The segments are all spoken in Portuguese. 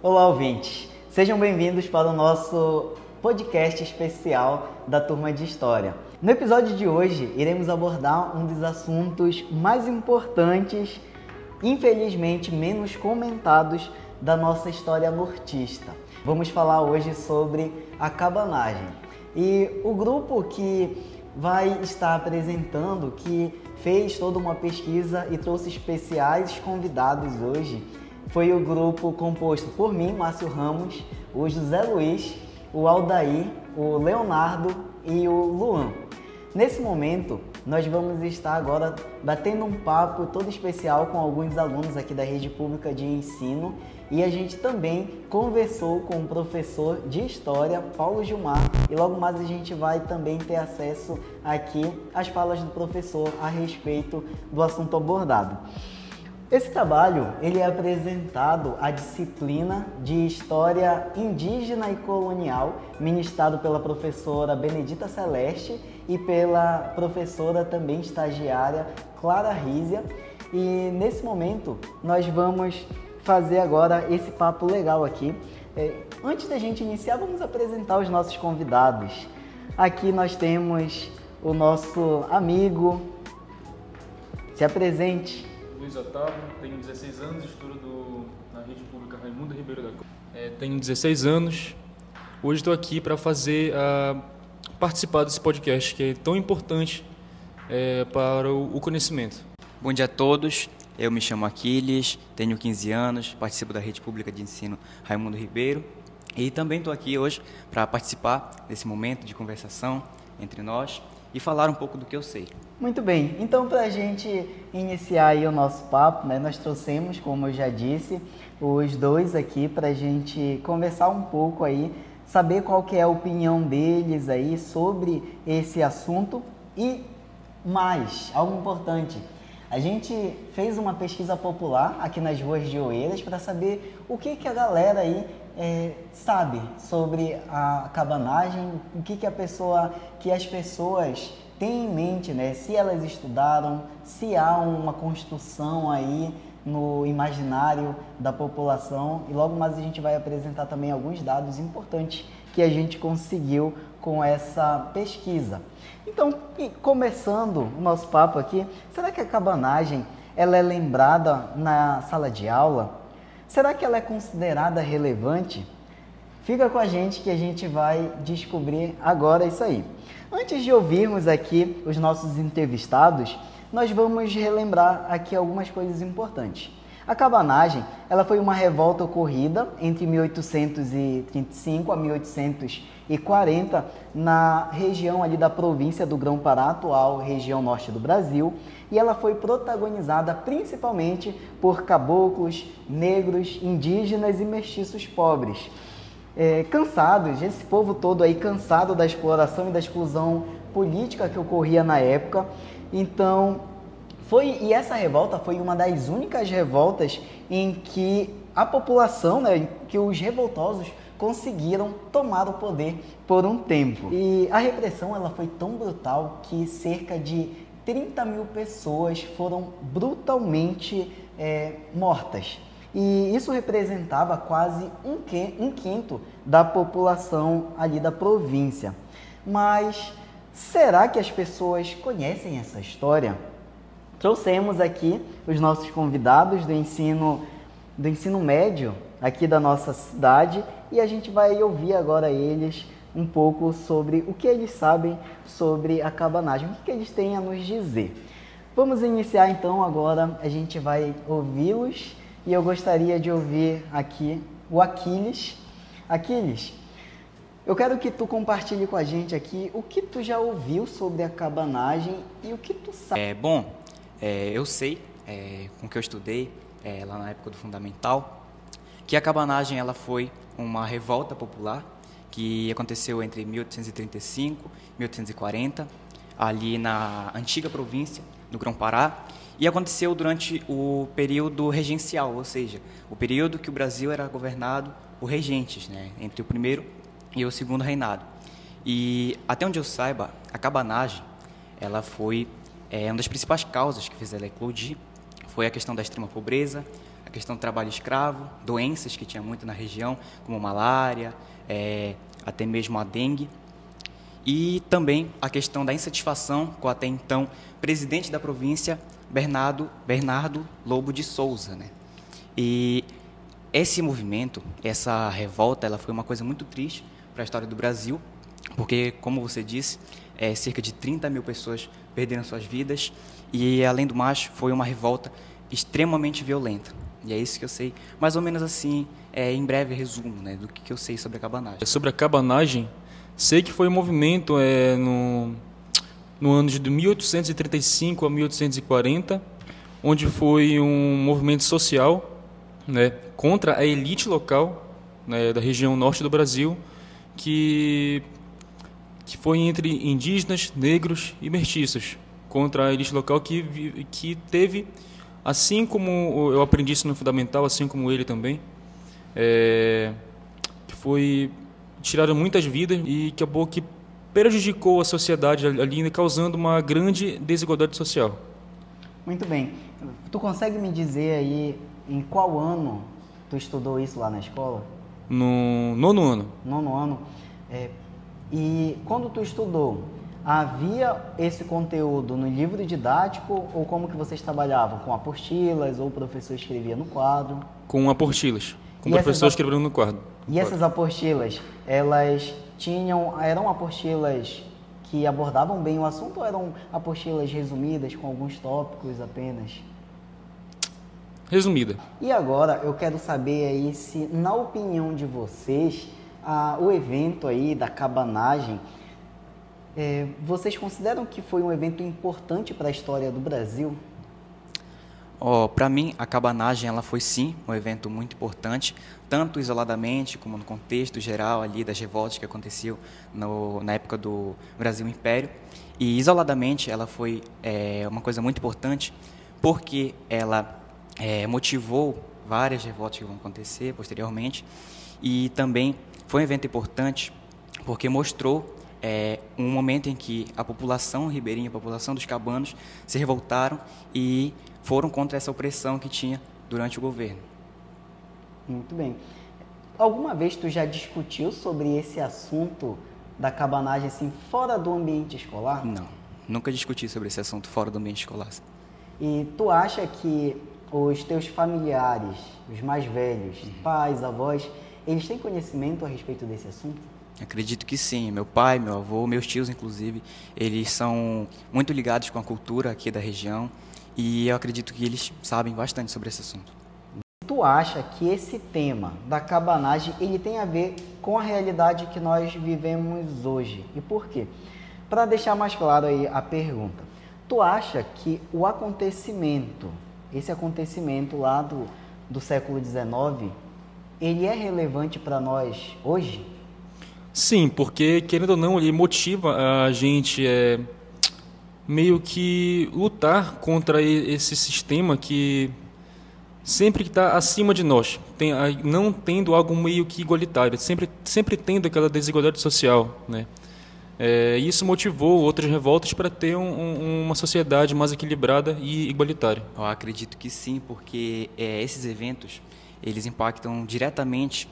Olá, ouvintes! Sejam bem-vindos para o nosso podcast especial da Turma de História. No episódio de hoje, iremos abordar um dos assuntos mais importantes, infelizmente menos comentados, da nossa história nortista. Vamos falar hoje sobre a cabanagem. E o grupo que vai estar apresentando, que fez toda uma pesquisa e trouxe especiais convidados hoje, foi o grupo composto por mim, Márcio Ramos, o José Luiz, o Aldair, o Leonardo e o Luan. Nesse momento, nós vamos estar agora batendo um papo todo especial com alguns alunos aqui da Rede Pública de Ensino, e a gente também conversou com o professor de História, Paulo Gilmar, e logo mais a gente vai também ter acesso aqui às falas do professor a respeito do assunto abordado. Esse trabalho ele é apresentado à disciplina de História Indígena e Colonial, ministrado pela professora Benedita Celeste e pela professora também estagiária Clara Rízia. E nesse momento nós vamos fazer agora esse papo legal aqui. Antes da gente iniciar, vamos apresentar os nossos convidados. Aqui nós temos o nosso amigo. Se apresente. Luiz Otávio, tenho 16 anos, estudo na Rede Pública Raimundo Ribeiro da Costa. Tenho 16 anos. Hoje estou aqui para participar desse podcast que é tão importante para o conhecimento. Bom dia a todos, eu me chamo Aquiles, tenho 15 anos, participo da Rede Pública de Ensino Raimundo Ribeiro e também estou aqui hoje para participar desse momento de conversação entre nós e falar um pouco do que eu sei. Muito bem, então para a gente iniciar aí o nosso papo, nós trouxemos, como eu já disse, os dois aqui para a gente conversar um pouco aí, saber qual que é a opinião deles aí sobre esse assunto e mais, algo importante. A gente fez uma pesquisa popular aqui nas ruas de Oeiras para saber o que a galera aí sabe sobre a cabanagem, o que as pessoas têm em mente, se elas estudaram, se há uma construção aí no imaginário da população, e logo mais a gente vai apresentar também alguns dados importantes que a gente conseguiu com essa pesquisa. Então, começando o nosso papo aqui, será que a cabanagem ela é lembrada na sala de aula? Será que ela é considerada relevante? Fica com a gente que a gente vai descobrir agora isso aí. Antes de ouvirmos aqui os nossos entrevistados, nós vamos relembrar aqui algumas coisas importantes. A cabanagem, ela foi uma revolta ocorrida entre 1835 a 1840 na região ali da província do Grão-Pará, atual região norte do Brasil, e ela foi protagonizada principalmente por caboclos, negros, indígenas e mestiços pobres. Cansados, esse povo todo aí cansado da exploração e da exclusão política que ocorria na época, então e essa revolta foi uma das únicas revoltas em que a população, que os revoltosos conseguiram tomar o poder por um tempo. E a repressão ela foi tão brutal que cerca de 30 mil pessoas foram brutalmente mortas. E isso representava quase um quinto da população ali da província. Mas será que as pessoas conhecem essa história? Trouxemos aqui os nossos convidados do ensino médio aqui da nossa cidade e a gente vai ouvir agora eles um pouco sobre o que eles sabem sobre a cabanagem, o que eles têm a nos dizer. Vamos iniciar então agora, a gente vai ouvi-los e eu gostaria de ouvir aqui o Aquiles. Aquiles, eu quero que tu compartilhe com a gente aqui o que tu já ouviu sobre a cabanagem e o que tu sabe. Eu sei, com o que eu estudei lá na época do Fundamental, que a cabanagem ela foi uma revolta popular que aconteceu entre 1835 e 1840, ali na antiga província do Grão-Pará, e aconteceu durante o período regencial, ou seja, o período que o Brasil era governado por regentes, entre o primeiro e o segundo reinado. E até onde eu saiba, a cabanagem ela foi uma das principais causas que fez ela eclodir, foi a questão da extrema pobreza, a questão do trabalho escravo, doenças que tinha muito na região, como malária, até mesmo a dengue. E também a questão da insatisfação com o até então presidente da província, Bernardo Lobo de Souza, né? E esse movimento, essa revolta, ela foi uma coisa muito triste para a história do Brasil, porque, como você disse, cerca de 30 mil pessoas perderam suas vidas e, além do mais, foi uma revolta extremamente violenta. E é isso que eu sei, mais ou menos assim, em breve resumo, né, do que eu sei sobre a cabanagem. Sobre a cabanagem, sei que foi um movimento no ano de 1835 a 1840, onde foi um movimento social, né, contra a elite local, né, da região norte do Brasil, que foi entre indígenas, negros e mestiços, contra a elite local que teve, assim como eu aprendi isso no fundamental, assim como ele também, que foi tiraram muitas vidas e que acabou que prejudicou a sociedade ali, causando uma grande desigualdade social. Muito bem. Tu consegue me dizer aí em qual ano tu estudou isso lá na escola? No nono ano. Nono ano. E quando tu estudou, havia esse conteúdo no livro didático ou como que vocês trabalhavam? Com apostilas ou o professor escrevia no quadro? Com apostilas. Com o professor escrevendo no quadro. E essas apostilas, elas eram apostilas que abordavam bem o assunto ou eram apostilas resumidas com alguns tópicos apenas? Resumida. E agora eu quero saber aí se, na opinião de vocês, o evento aí da cabanagem, vocês consideram que foi um evento importante para a história do Brasil? Para mim, a cabanagem ela foi sim um evento muito importante, tanto isoladamente como no contexto geral ali das revoltas que aconteceu na época do Brasil Império. E isoladamente ela foi uma coisa muito importante porque ela motivou várias revoltas que vão acontecer posteriormente e também foi um evento importante porque mostrou um momento em que a população ribeirinha, a população dos cabanos se revoltaram e foram contra essa opressão que tinha durante o governo. Muito bem. Alguma vez tu já discutiu sobre esse assunto da cabanagem assim fora do ambiente escolar? Não, nunca discuti sobre esse assunto fora do ambiente escolar. E tu acha que os teus familiares, os mais velhos, pais, avós, eles têm conhecimento a respeito desse assunto? Acredito que sim. Meu pai, meu avô, meus tios, inclusive, eles são muito ligados com a cultura aqui da região e eu acredito que eles sabem bastante sobre esse assunto. Tu acha que esse tema da cabanagem, ele tem a ver com a realidade que nós vivemos hoje? E por quê? Para deixar mais claro aí a pergunta, tu acha que esse acontecimento lá do século XIX, ele é relevante para nós hoje? Sim, porque, querendo ou não, ele motiva a gente meio que lutar contra esse sistema que sempre está acima de nós, não tendo algo meio que igualitário, sempre tendo aquela desigualdade social, né? Isso motivou outras revoltas para ter uma sociedade mais equilibrada e igualitária. Eu acredito que sim, porque esses eventos eles impactam diretamente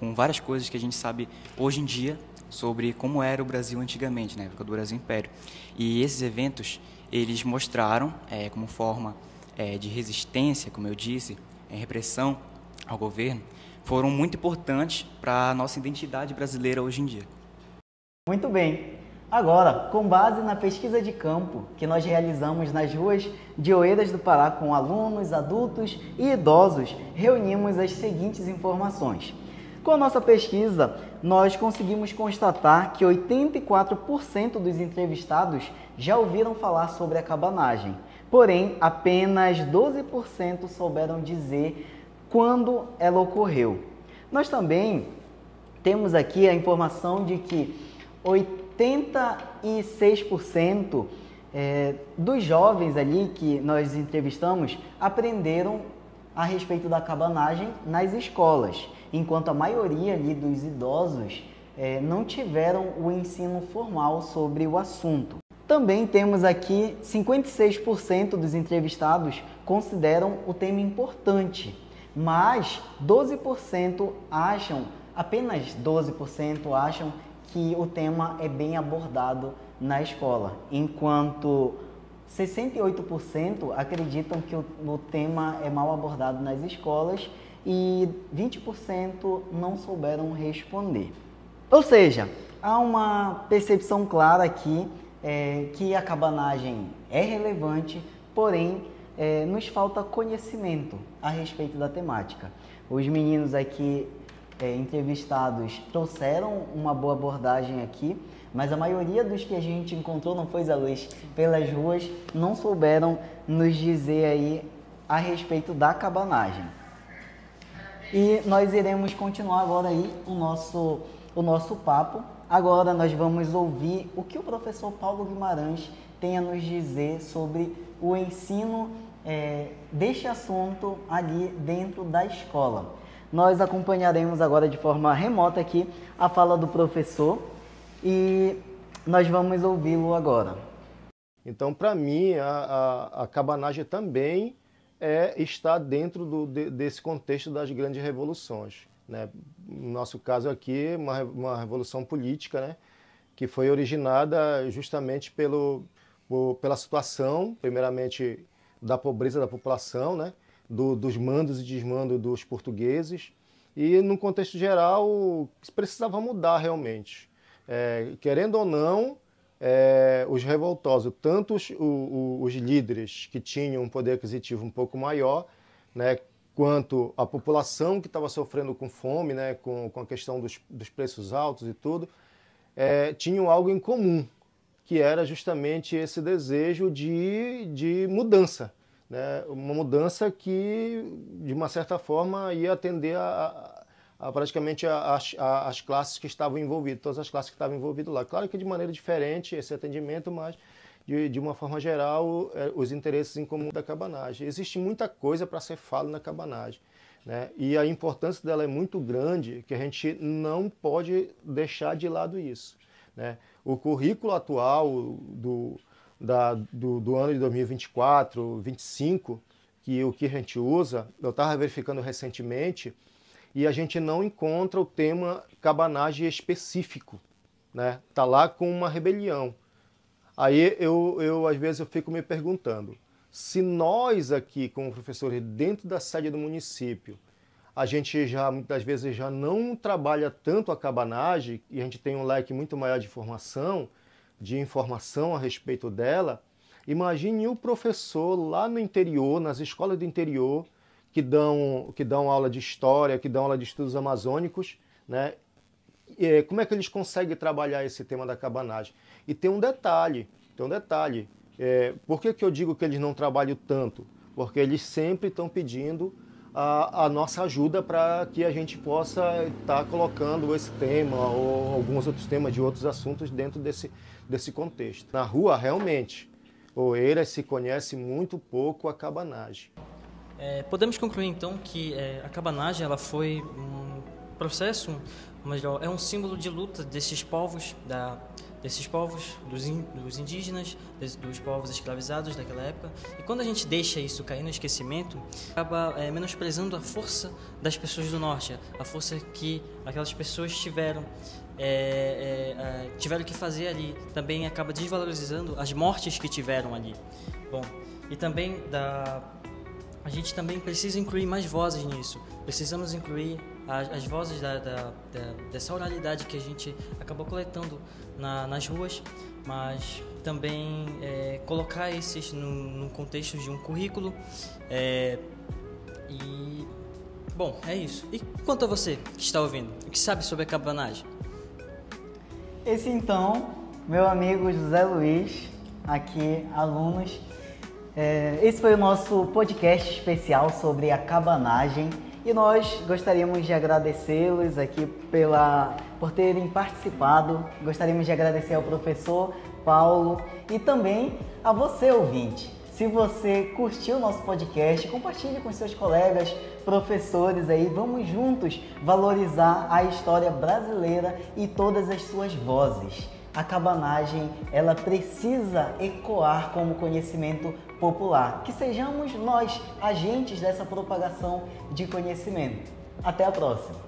com várias coisas que a gente sabe hoje em dia sobre como era o Brasil antigamente, na época do Brasil Império. E esses eventos eles mostraram como forma de resistência, como eu disse, repressão ao governo, foram muito importantes para a nossa identidade brasileira hoje em dia. Muito bem. Agora, com base na pesquisa de campo que nós realizamos nas ruas de Oeiras do Pará com alunos, adultos e idosos, reunimos as seguintes informações. Com a nossa pesquisa, nós conseguimos constatar que 84% dos entrevistados já ouviram falar sobre a cabanagem. Porém, apenas 12% souberam dizer quando ela ocorreu. Nós também temos aqui a informação de que 86% dos jovens ali que nós entrevistamos aprenderam a respeito da cabanagem nas escolas, enquanto a maioria ali dos idosos não tiveram o ensino formal sobre o assunto. Também temos aqui 56% dos entrevistados consideram o tema importante. mas 12% acham, apenas 12% acham que o tema é bem abordado na escola, enquanto 68% acreditam que o tema é mal abordado nas escolas e 20% não souberam responder. Ou seja, há uma percepção clara aqui que a cabanagem é relevante, porém nos falta conhecimento a respeito da temática. Os meninos aqui entrevistados trouxeram uma boa abordagem aqui, mas a maioria dos que a gente encontrou, não foi, Zé Luiz, pelas ruas, não souberam nos dizer aí a respeito da cabanagem. E nós iremos continuar agora aí o nosso papo. Agora nós vamos ouvir o que o professor Paulo Guimarães tem a nos dizer sobre o ensino deste assunto ali dentro da escola. Nós acompanharemos agora de forma remota aqui a fala do professor e nós vamos ouvi-lo agora. Então, para mim, a cabanagem também está dentro desse contexto das grandes revoluções, né? No nosso caso aqui, uma revolução política, né? Que foi originada justamente pela situação, primeiramente, da pobreza da população, né? Dos mandos e desmandos dos portugueses, e, no contexto geral, precisava mudar realmente. Querendo ou não, os revoltosos, tanto os líderes que tinham um poder aquisitivo um pouco maior, né, quanto a população que estava sofrendo com fome, né, com a questão dos preços altos e tudo, tinham algo em comum, que era justamente esse desejo de mudança. Né, uma mudança que, de uma certa forma, ia atender praticamente as classes que estavam envolvidas, todas as classes que estavam envolvidas lá. Claro que de maneira diferente esse atendimento, mas de uma forma geral, os interesses em comum da cabanagem. Existe muita coisa para ser falada na cabanagem, né, e a importância dela é muito grande, que a gente não pode deixar de lado isso, né. O currículo atual do ano de 2024, 2025, o que a gente usa, eu estava verificando recentemente, e a gente não encontra o tema cabanagem específico, né? Tá lá com uma rebelião. Aí às vezes eu fico me perguntando, se nós aqui como professores dentro da sede do município, a gente já muitas vezes já não trabalha tanto a cabanagem e a gente tem um leque muito maior de informação a respeito dela, imagine o professor lá no interior, nas escolas do interior, que dão aula de história, que dão aula de estudos amazônicos, né? Como é que eles conseguem trabalhar esse tema da cabanagem? E tem um detalhe. Por que eu digo que eles não trabalham tanto? Porque eles sempre estão pedindo a nossa ajuda para que a gente possa estar colocando esse tema ou alguns outros temas de outros assuntos dentro desse contexto. Na rua, realmente, Oeiras se conhece muito pouco a cabanagem. Podemos concluir então que a cabanagem ela foi um processo, melhor, é um símbolo de luta desses povos, dos indígenas, dos povos escravizados daquela época. E quando a gente deixa isso cair no esquecimento, acaba menosprezando a força das pessoas do norte, a força que aquelas pessoas tiveram que fazer ali. Também acaba desvalorizando as mortes que tiveram ali. Bom, e também a gente também precisa incluir mais vozes nisso. Precisamos incluir as vozes dessa oralidade que a gente acabou coletando nas ruas, mas também colocar esses no contexto de um currículo. Bom, é isso. E quanto a você que está ouvindo, o que sabe sobre a cabanagem? Esse então, meu amigo José Luiz, aqui, alunos. Esse foi o nosso podcast especial sobre a cabanagem e nós gostaríamos de agradecê-los aqui por terem participado. Gostaríamos de agradecer ao professor Paulo e também a você, ouvinte. Se você curtiu o nosso podcast, compartilhe com seus colegas, professores aí. Vamos juntos valorizar a história brasileira e todas as suas vozes. A cabanagem, ela precisa ecoar como conhecimento popular, que sejamos nós agentes dessa propagação de conhecimento. Até a próxima!